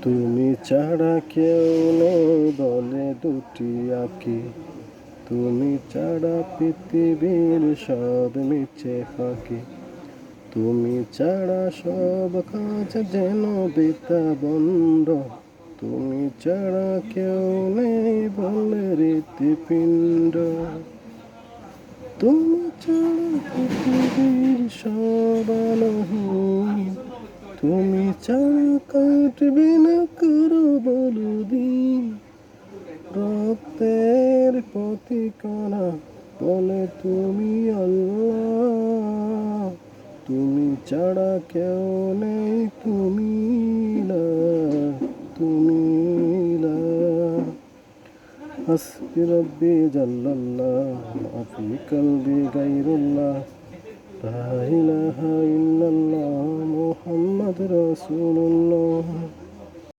তুমি ছাড়া কেউ নেই বলে দুটি আঁকি, তুমি ছাড়া পৃথিবীর সব মিছে ফাঁকি, তুমি ছাড়া সব কাজ যেন বৃথা বন্ধ, তুমি ছাড়া কেউ নেই বলে হৃৎপিণ্ড, তুমি ছাড়া পৃথিবীর সব আলোহীন, তুমি ছাড়া কাটবে না কারো বলো দিন, রক্তের প্রতিকণা বলে তুমি আল্লাহ, তুমি ছাড়া কেউ নেই, তুমি না, তুমি না। হাসবি রব্বি জাল্লাল্লাহ মাফি কলবি গায়রুল্লাহ, লা ইলাহা ইল্লাল্লাহ মুহাম্মাদুর রাসূলুল্লাহ।